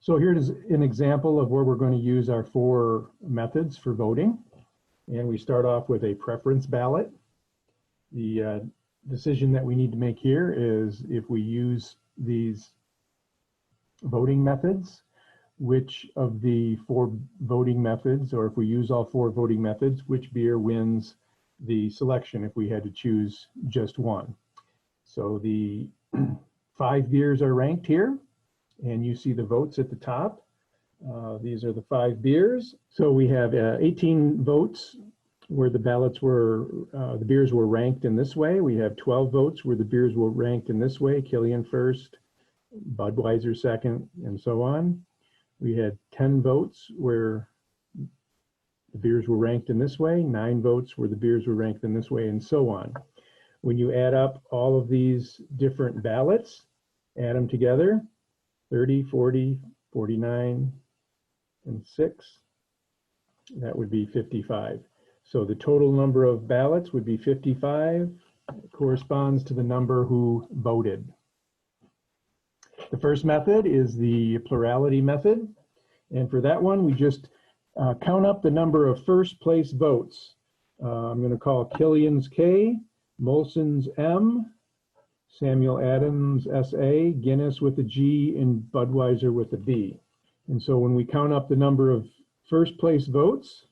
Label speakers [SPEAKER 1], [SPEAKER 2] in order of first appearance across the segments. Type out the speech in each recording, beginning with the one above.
[SPEAKER 1] So here's an example of where we're going to use our four methods for voting. And we start off with a preference ballot. The decision that we need to make here is if we use these voting methods, which of the four voting methods, or if we use all four voting methods, which beer wins the selection if we had to choose just one. So the 5 beers are ranked here, and you see the votes at the top. These are the 5 beers. So we have 18 votes where the ballots were, the beers were ranked in this way. We have 12 votes where the beers were ranked in this way, Killian first, Budweiser second, and so on. We had 10 votes where the beers were ranked in this way, 9 votes where the beers were ranked in this way, and so on. When you add up all of these different ballots, add them together, 30, 40, 49, and 6, that would be 55. So the total number of ballots would be 55. It corresponds to the number who voted. The first method is the plurality method. And for that one, we just count up the number of first place votes. I'm going to call Killian's K, Molson's M, Samuel Adams SA, Guinness with a G, and Budweiser with a B. And so when we count up the number of first place votes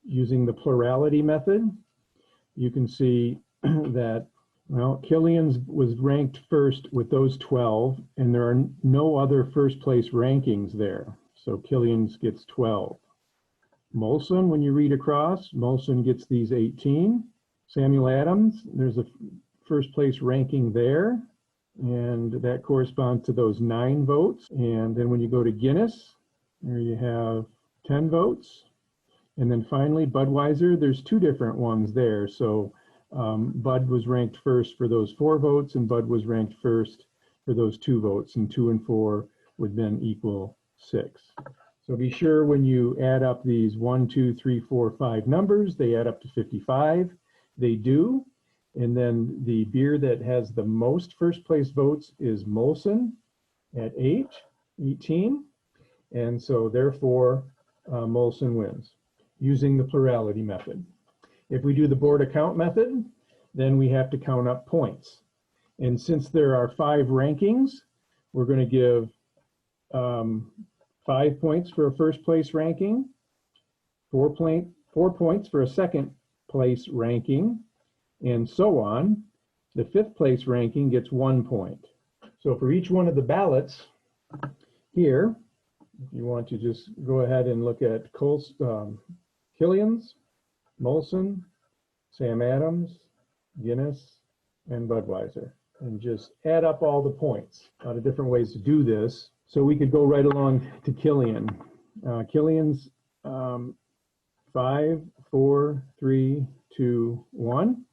[SPEAKER 1] using the plurality method, you can see that, well, Killian's was ranked first with those 12, and there are no other first place rankings there. So Killian's gets 12. Molson, when you read across, Molson gets these 18. Samuel Adams, there's a first place ranking there, and that corresponds to those 9 votes. And then when you go to Guinness, there you have 10 votes. And then finally, Budweiser, there's 2 different ones there. So Bud was ranked first for those 4 votes, and Bud was ranked first for those 2 votes, and 2 and 4 would then equal 6. So be sure when you add up these 1, 2, 3, 4, 5 numbers, they add up to 55. They do. And then the beer that has the most first place votes is Molson at 18. And so therefore, Molson wins using the plurality method. If we do the board account method, then we have to count up points. And since there are 5 rankings, we're going to give 5 points for a first place ranking, 4 points for a second place ranking, and so on. The 5th place ranking gets 1 point. So for each one of the ballots here, if you want to just go ahead and look at Killian's, Molson, Sam Adams, Guinness, and Budweiser, and just add up all the points. A lot of different ways to do this. So we could go right along to Killian. Killian's 5, 4, 3, 2, 1.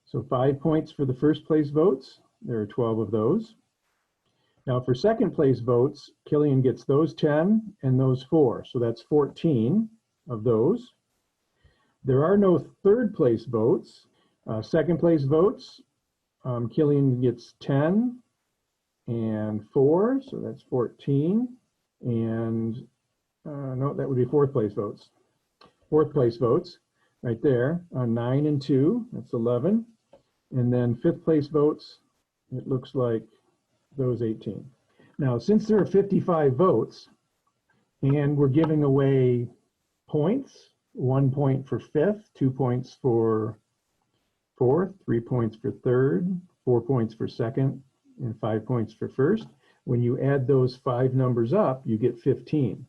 [SPEAKER 1] So 5 points for the first place votes. There are 12 of those. Now for second place votes, Killian gets those 10 and those 4. So that's 14 of those. There are no third place votes. Second place votes, Killian gets 10 and 4, so that's 14. And no, that would be fourth place votes. Fourth place votes right there, 9 and 2, that's 11. And then 5th place votes, it looks like those 18. Now, since there are 55 votes and we're giving away points, 1 point for 5th, 2 points for 4th, 3 points for 3rd, 4 points for 2nd, and 5 points for 1st. When you add those 5 numbers up, you get 15.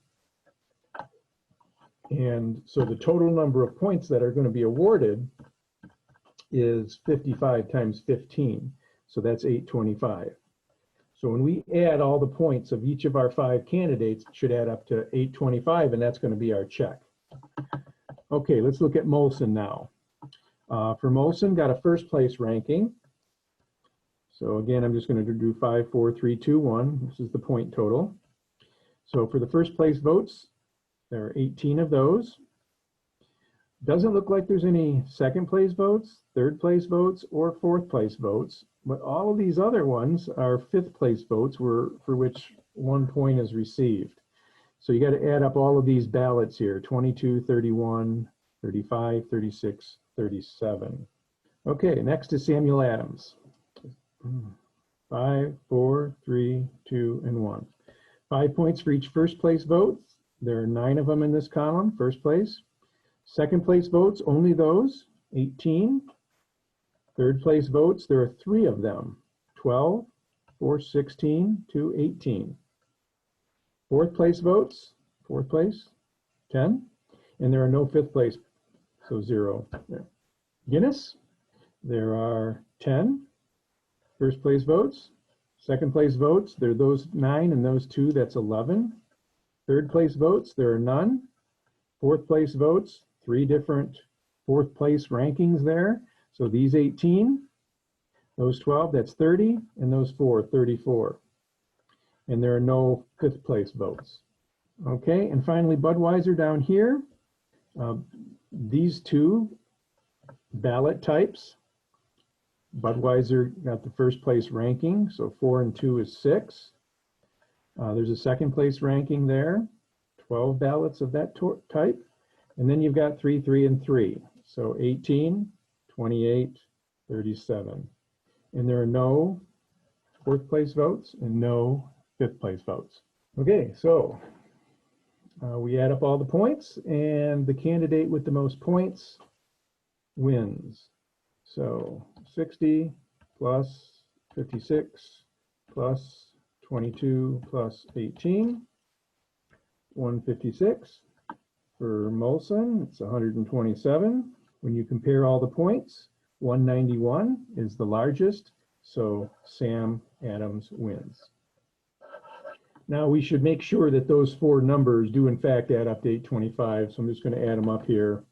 [SPEAKER 1] And so the total number of points that are going to be awarded is 55 times 15. So that's 825. So when we add all the points of each of our 5 candidates, it should add up to 825, and that's going to be our check. Okay, let's look at Molson now. For Molson, got a first place ranking. So again, I'm just going to do 5, 4, 3, 2, 1. This is the point total. So for the first place votes, there are 18 of those. Doesn't look like there's any second place votes, third place votes, or fourth place votes, but all of these other ones are 5th place votes for which 1 point is received. So you got to add up all of these ballots here, 22, 31, 35, 36, 37. Okay, next is Samuel Adams. 5, 4, 3, 2, and 1. 5 points for each first place vote. There are 9 of them in this column, first place. Second place votes, only those, 18. Third place votes, there are 3 of them, 12, 4, 16, 2, 18. Fourth place votes, fourth place, 10. And there are no fifth place, so 0 there. Guinness, there are 10 first place votes. Second place votes, there are those 9 and those 2, that's 11. Third place votes, there are none. Fourth place votes, 3 different fourth place rankings there. So these 18, those 12, that's 30, and those 4, 34. And there are no fifth place votes. Okay, and finally Budweiser down here. These 2 ballot types, Budweiser got the first place ranking, so 4 and 2 is 6. There's a second place ranking there, 12 ballots of that type. And then you've got 3, 3, and 3. So 18, 28, 37. And there are no fourth place votes and no fifth place votes. Okay, so we add up all the points, and the candidate with the most points wins. So 60 plus 56 plus 22 plus 18, 156. For Molson, it's 127. When you compare all the points, 191 is the largest, so Sam Adams wins. Now we should make sure that those 4 numbers do in fact add up to 825, so I'm just going to add them up here,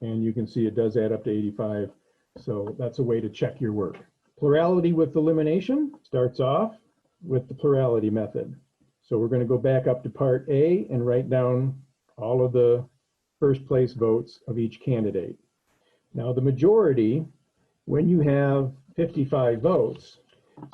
[SPEAKER 1] and you can see it does add up to 85, so that's a way to check your work. Plurality with elimination starts off with the plurality method. So we're going to go back up to part A and write down all of the first place votes of each candidate. Now the majority, when you have 55 votes,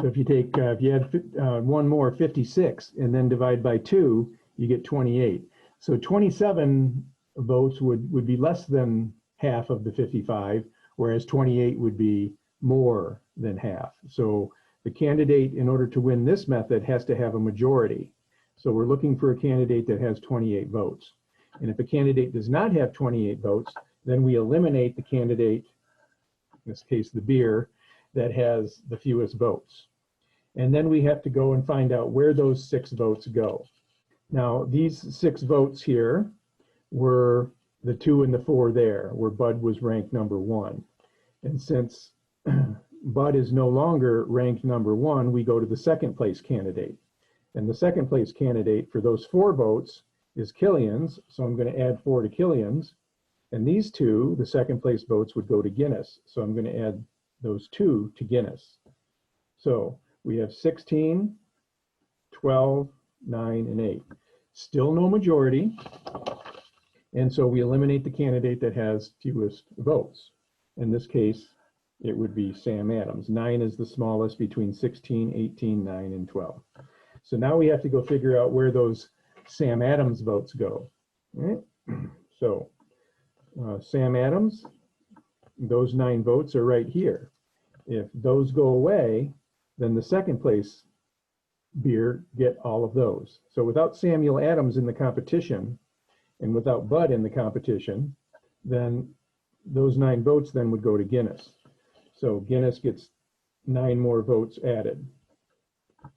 [SPEAKER 1] so if you take, if you add one more, 56, and then divide by 2, you get 28. So 27 votes would be less than half of the 55, whereas 28 would be more than half. So the candidate, in order to win this method, has to have a majority. So we're looking for a candidate that has 28 votes. And if a candidate does not have 28 votes, then we eliminate the candidate, in this case the beer, that has the fewest votes. And then we have to go and find out where those 6 votes go. Now these 6 votes here were the 2 and the 4 there, where Bud was ranked number 1. And since Bud is no longer ranked number 1, we go to the second place candidate. And the second place candidate for those 4 votes is Killian's, so I'm going to add 4 to Killian's. And these 2, the second place votes, would go to Guinness, so I'm going to add those 2 to Guinness. So we have 16, 12, 9, and 8. Still no majority, and so we eliminate the candidate that has fewest votes. In this case, it would be Sam Adams. 9 is the smallest between 16, 18, 9, and 12. So now we have to go figure out where those Sam Adams votes go. All right? So Sam Adams, those 9 votes are right here. If those go away, then the second place beer get all of those. So without Samuel Adams in the competition, and without Bud in the competition, then those 9 votes then would go to Guinness. So Guinness gets 9 more votes added,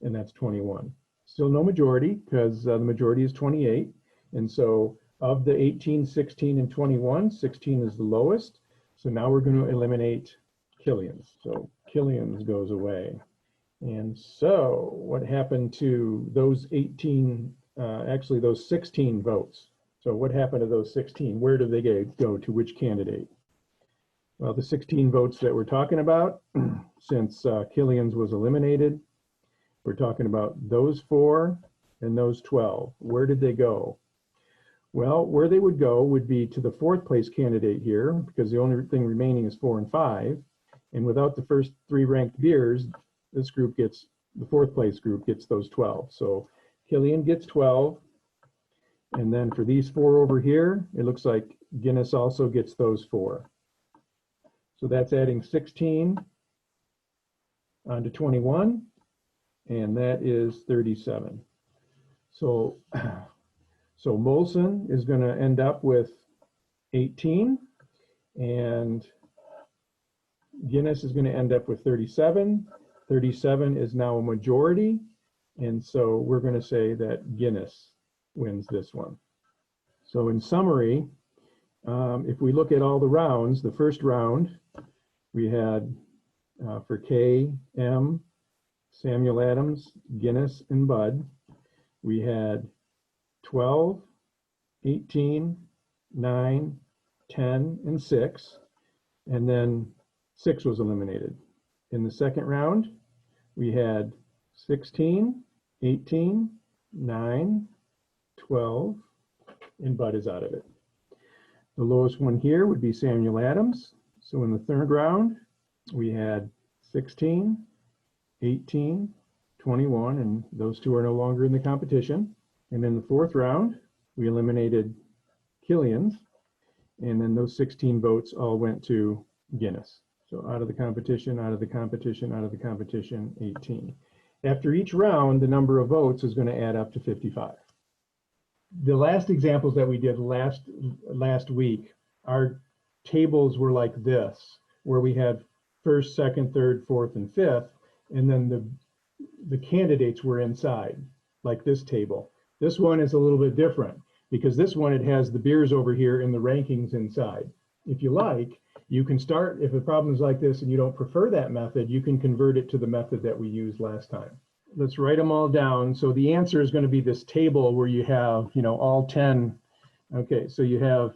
[SPEAKER 1] and that's 21. Still no majority, because the majority is 28. And so of the 18, 16, and 21, 16 is the lowest. So now we're going to eliminate Killian's. So Killian's goes away. And so what happened to those 18, actually those 16 votes? So what happened to those 16? Where do they go, to which candidate? Well, the 16 votes that we're talking about, since Killian's was eliminated, we're talking about those 4 and those 12. Where did they go? Well, where they would go would be to the 4th place candidate here, because the only thing remaining is 4 and 5. And without the first 3 ranked beers, this group gets, the 4th place group gets those 12. So Killian gets 12, And then for these 4 over here, it looks like Guinness also gets those 4. So that's adding 16 onto 21, and that is 37. So Molson is going to end up with 18, and Guinness is going to end up with 37. 37 is now a majority, and so we're going to say that Guinness wins this one. So in summary, if we look at all the rounds, the first round we had for K, M, Samuel Adams, Guinness, and Bud, we had 12, 18, 9, 10, and 6, and then 6 was eliminated. In the second round, we had 16, 18, 9, 12, and Bud is out of it. The lowest one here would be Samuel Adams. So in the third round, we had 16, 18, 21, and those 2 are no longer in the competition. And in the fourth round, we eliminated Killian's, and then those 16 votes all went to Guinness. So out of the competition, out of the competition, out of the competition, 18. After each round, the number of votes is going to add up to 55. The last examples that we did last week, our tables were like this, where we had first, second, third, fourth, and fifth, and then the candidates were inside, like this table. This one is a little bit different, because this one, it has the beers over here and the rankings inside. If you like, you can start, if a problem is like this and you don't prefer that method, you can convert it to the method that we used last time. Let's write them all down. So the answer is going to be this table where you have, all 10. Okay, so you have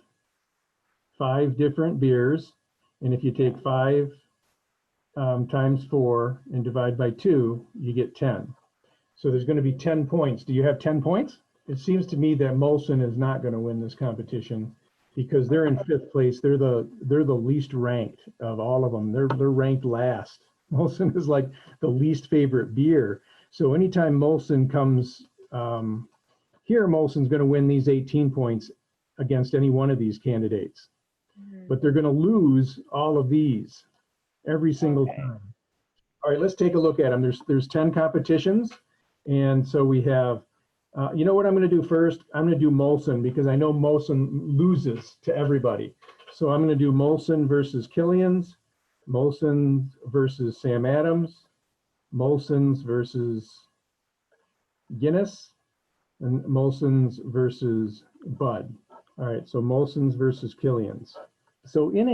[SPEAKER 1] 5 different beers. And if you take 5 times 4 and divide by 2, you get 10. So there's going to be 10 points. Do you have 10 points? It seems to me that Molson is not going to win this competition because they're in 5th place. They're the least ranked of all of them. They're ranked last. Molson is like the least favorite beer. So anytime Molson comes here, Molson's going to win these 18 points against any one of these candidates. But they're going to lose all of these every single time. All right, let's take a look at them. There's 10 competitions. And so we have, you know what I'm going to do first? I'm going to do Molson because I know Molson loses to everybody. So I'm going to do Molson versus Killian's, Molson versus Sam Adams, Molson's versus Guinness, and Molson's versus Bud. All right, so Molson's versus Killian's. So in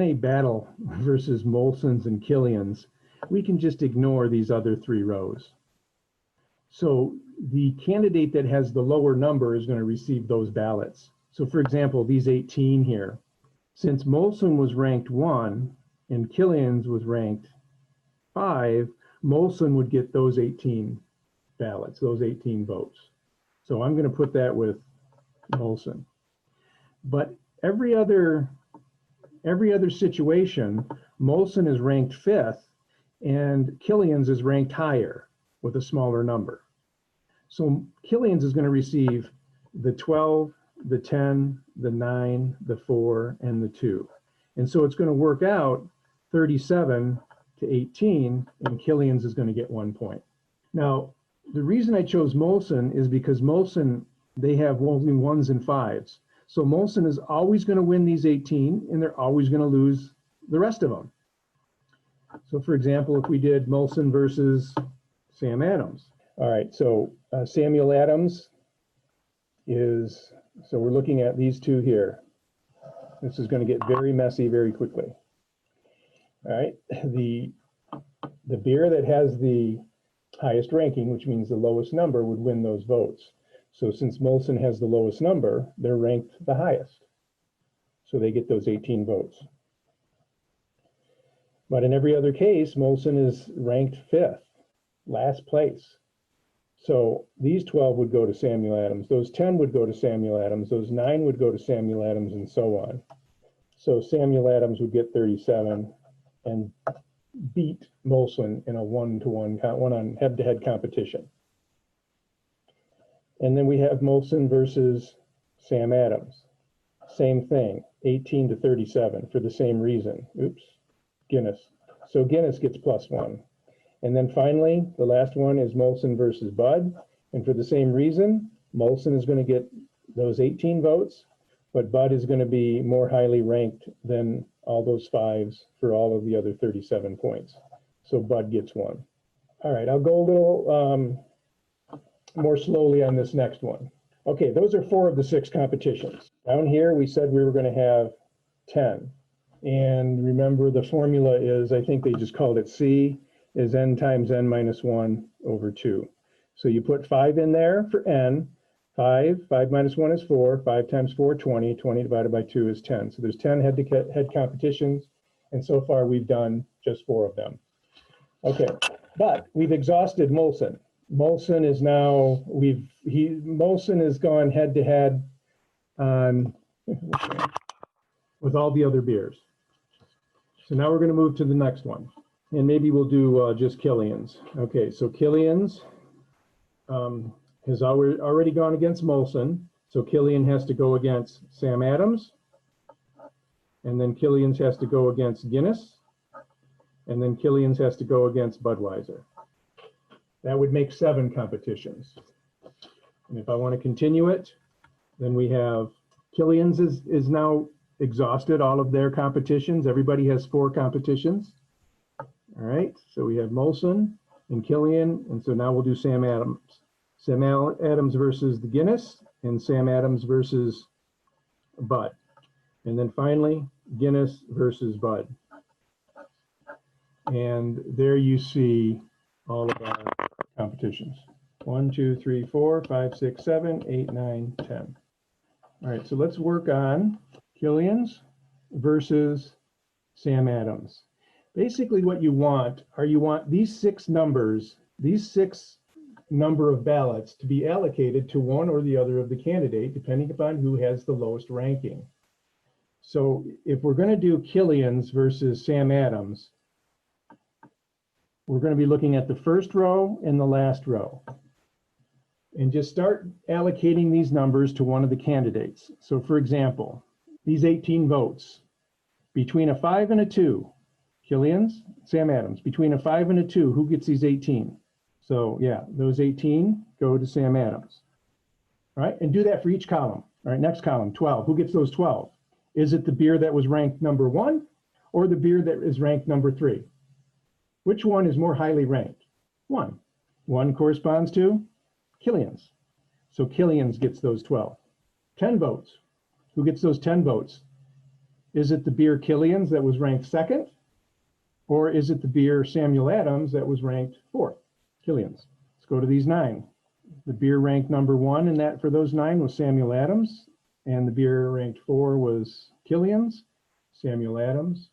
[SPEAKER 1] a battle versus Molson's and Killian's, we can just ignore these other 3 rows. So the candidate that has the lower number is going to receive those ballots. So for example, these 18 here, since Molson was ranked 1 and Killian's was ranked 5, Molson would get those 18 ballots, those 18 votes. So I'm going to put that with Molson. But every other situation, Molson is ranked 5th and Killian's is ranked higher with a smaller number. So Killian's is going to receive the 12, the 10, the 9, the 4, and the 2. And so it's going to work out 37 to 18, and Killian's is going to get 1 point. Now, the reason I chose Molson is because Molson, they have only 1s and 5s. So Molson is always going to win these 18, and they're always going to lose the rest of them. So for example, if we did Molson versus Sam Adams. All right, so Samuel Adams is, so we're looking at these 2 here. This is going to get very messy very quickly. All right, the beer that has the highest ranking, which means the lowest number, would win those votes. So since Molson has the lowest number, they're ranked the highest. So they get those 18 votes. But in every other case, Molson is ranked 5th, last place. So these 12 would go to Samuel Adams, those 10 would go to Samuel Adams, those 9 would go to Samuel Adams, and so on. So Samuel Adams would get 37 and beat Molson in a 1-to-1 on head-to-head competition. And then we have Molson versus Sam Adams. Same thing, 18 to 37 for the same reason. Oops, Guinness. So Guinness gets +1. And then finally, the last one is Molson versus Bud. And for the same reason, Molson is going to get those 18 votes, but Bud is going to be more highly ranked than all those 5s for all of the other 37 points. So Bud gets 1. All right, I'll go a little more slowly on this next one. Okay, those are 4 of the 6 competitions. Down here, we said we were going to have 10. And remember, the formula is, I think they just called it C, is n times n minus 1 over 2. So you put 5 in there for n. 5 minus 1 is 4. 5 times 4, 20. 20 divided by 2 is 10. So there's 10 head-to-head competitions. And so far, we've done just 4 of them. Okay, but we've exhausted Molson. Molson is now, Molson has gone head-to-head on with all the other beers. So now we're going to move to the next one. And maybe we'll do just Killian's. Okay, so Killian's has already gone against Molson. So Killian has to go against Sam Adams. And then Killian's has to go against Guinness. And then Killian's has to go against Budweiser. That would make 7 competitions. And if I want to continue it, then we have Killian's is now exhausted all of their competitions. Everybody has 4 competitions. All right, so we have Molson and Killian, and so now we'll do Sam Adams. Sam Adams versus the Guinness, and Sam Adams versus Bud. And then finally, Guinness versus Bud. And there you see all of our competitions. 1, 2, 3, 4, 5, 6, 7, 8, 9, 10. All right, so let's work on Killian's versus Sam Adams. Basically what you want these 6 numbers, these 6 number of ballots to be allocated to one or the other of the candidate, depending upon who has the lowest ranking. So if we're going to do Killian's versus Sam Adams, we're going to be looking at the first row and the last row. And just start allocating these numbers to one of the candidates. So for example, these 18 votes, between a 5 and a 2, Killian's, Sam Adams, between a 5 and a 2, who gets these 18? So yeah, those 18 go to Sam Adams. All right, and do that for each column. All right, next column, 12, who gets those 12? Is it the beer that was ranked number 1 or the beer that is ranked number 3? Which one is more highly ranked? 1. 1 corresponds to Killian's. So Killian's gets those 12. 10 votes. Who gets those 10 votes? Is it the beer Killian's that was ranked 2nd? Or is it the beer Samuel Adams that was ranked 4th? Killian's. Let's go to these 9. The beer ranked number 1 and that for those 9 was Samuel Adams. And the beer ranked 4 was Killian's. Samuel Adams.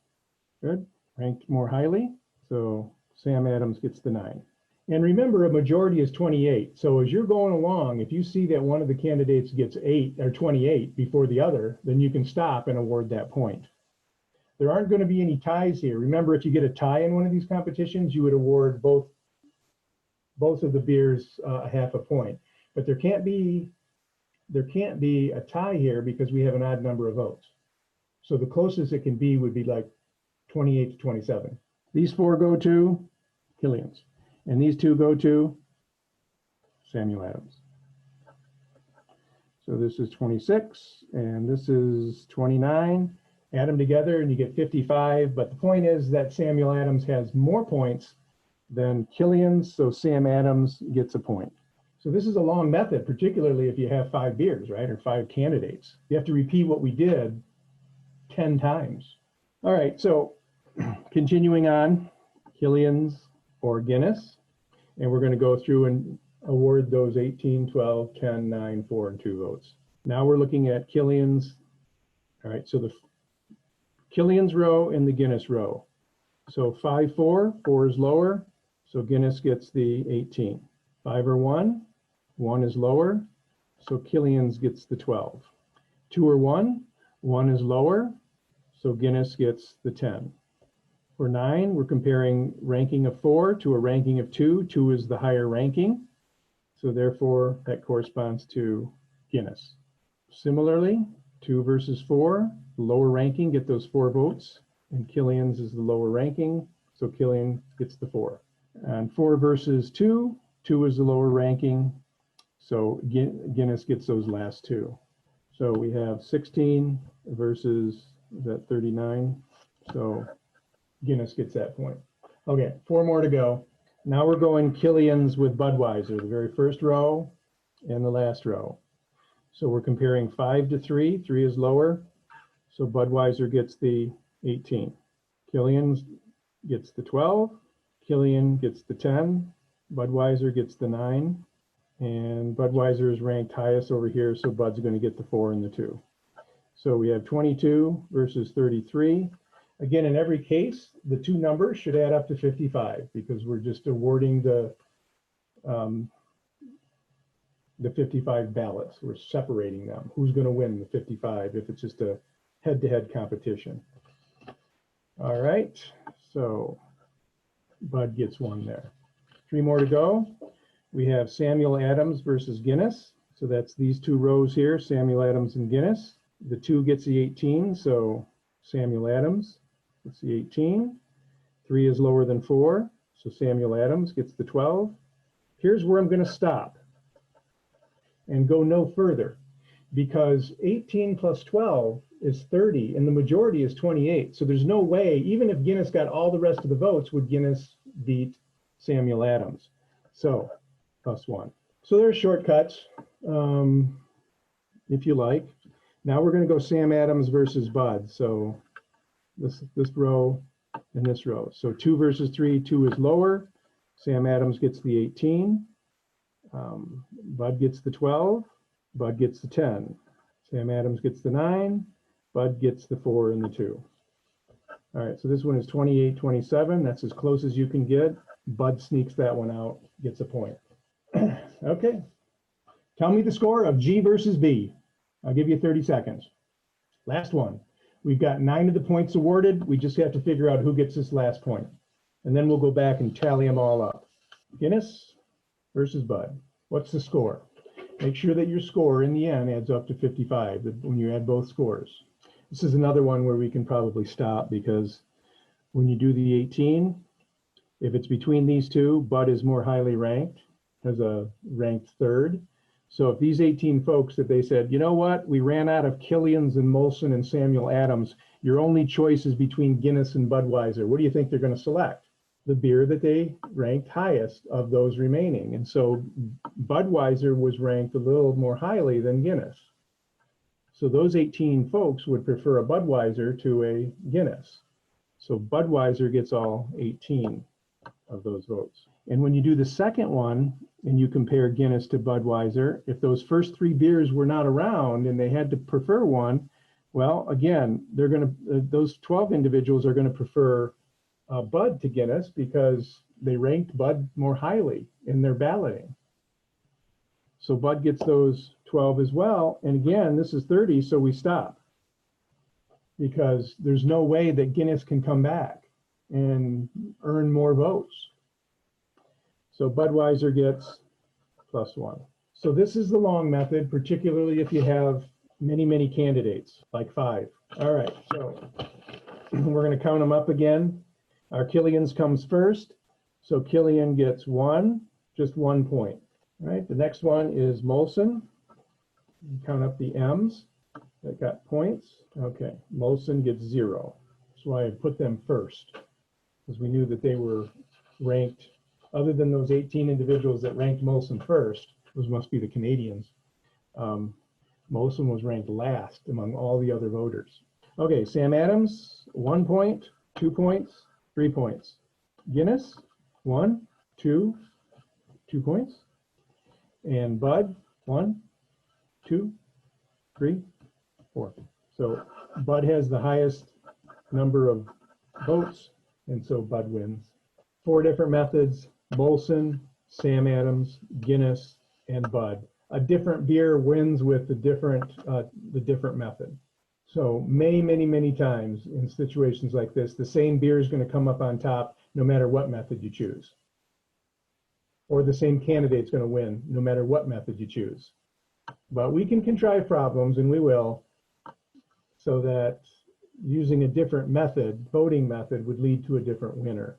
[SPEAKER 1] Good. Ranked more highly. So Sam Adams gets the 9. And remember, a majority is 28. So as you're going along, if you see that one of the candidates gets 8 or 28 before the other, then you can stop and award that point. There aren't going to be any ties here. Remember, if you get a tie in one of these competitions, you would award both of the beers half a point. But there can't be a tie here because we have an odd number of votes. So the closest it can be would be like 28 to 27. These 4 go to Killian's. And these 2 go to Samuel Adams. So this is 26, and this is 29. Add them together, and you get 55. But the point is that Samuel Adams has more points than Killian's, so Sam Adams gets a point. So this is a long method, particularly if you have 5 beers, right, or 5 candidates. You have to repeat what we did 10 times. All right, so continuing on, Killian's or Guinness, and we're going to go through and award those 18, 12, 10, 9, 4, and 2 votes. Now we're looking at Killian's. All right, so the Killian's row and the Guinness row. So 5, 4, 4 is lower, so Guinness gets the 18. 5 or 1, 1 is lower, so Killian's gets the 12. 2 or 1, 1 is lower, so Guinness gets the 10. For 9, we're comparing ranking of 4 to a ranking of 2. 2 is the higher ranking. So therefore, that corresponds to Guinness. Similarly, 2 versus 4, the lower ranking get those 4 votes, and Killian's is the lower ranking, so Killian gets the 4. And 4 versus 2, 2 is the lower ranking, so Guinness gets those last 2. So we have 16 versus that 39, so Guinness gets that point. Okay, 4 more to go. Now we're going Killian's with Budweiser, the very first row and the last row. So we're comparing 5 to 3. 3 is lower, so Budweiser gets the 18. Killian gets the 12. Killian gets the 10. Budweiser gets the 9. And Budweiser is ranked highest over here, so Bud's going to get the 4 and the 2. So we have 22 versus 33. Again, in every case, the 2 numbers should add up to 55 because we're just awarding the 55 ballots. We're separating them. Who's going to win the 55 if it's just a head-to-head competition? All right, so Bud gets 1 there. 3 more to go. We have Samuel Adams versus Guinness. So that's these 2 rows here, Samuel Adams and Guinness. The 2 gets the 18, so Samuel Adams gets the 18. 3 is lower than 4, so Samuel Adams gets the 12. Here's where I'm going to stop and go no further, because 18 plus 12 is 30, and the majority is 28. So there's no way, even if Guinness got all the rest of the votes, would Guinness beat Samuel Adams. So +1. So there's shortcuts, if you like. Now we're going to go Sam Adams versus Bud. So this row and this row. So 2 versus 3, 2 is lower. Sam Adams gets the 18. Bud gets the 12. Bud gets the 10. Sam Adams gets the 9. Bud gets the 4 and the 2. All right, so this one is 28-27. That's as close as you can get. Bud sneaks that one out, gets a point. Okay, tell me the score of G versus B. I'll give you 30 seconds. Last one. We've got 9 of the points awarded. We just have to figure out who gets this last point. And then we'll go back and tally them all up. Guinness versus Bud. What's the score? Make sure that your score in the end adds up to 55 when you add both scores. This is another one where we can probably stop, because when you do the 18, if it's between these 2, Bud is more highly ranked, has a ranked 3rd. So if these 18 folks, if they said, you know what, we ran out of Killian's and Molson and Samuel Adams, your only choice is between Guinness and Budweiser, what do you think they're going to select? The beer that they ranked highest of those remaining. And so Budweiser was ranked a little more highly than Guinness. So those 18 folks would prefer a Budweiser to a Guinness. So Budweiser gets all 18 of those votes. And when you do the second one and you compare Guinness to Budweiser, if those first 3 beers were not around and they had to prefer one, well, again, they're going to, those 12 individuals are going to prefer Bud to Guinness because they ranked Bud more highly in their balloting. So Bud gets those 12 as well. And again, this is 30, so we stop, because there's no way that Guinness can come back and earn more votes. So Budweiser gets +1. So this is the long method, particularly if you have many, many candidates, like 5. All right, so we're going to count them up again. Our Killian's comes first. So Killian gets 1, just 1 point. All right, the next one is Molson. Count up the M's that got points. Okay, Molson gets 0. That's why I put them first, because we knew that they were ranked, other than those 18 individuals that ranked Molson first, those must be the Canadians. Molson was ranked last among all the other voters. Okay, Sam Adams, 1 point, 2 points, 3 points. Guinness, 1, 2, 2 points. And Bud, 1, 2, 3, 4. So Bud has the highest number of votes, and so Bud wins. 4 different methods: Molson, Sam Adams, Guinness, and Bud. A different beer wins with the different method. So many times in situations like this, the same beer is going to come up on top no matter what method you choose. or the same candidate's going to win, no matter what method you choose. But we can contrive problems, and we will, so that using a different method, voting method, would lead to a different winner.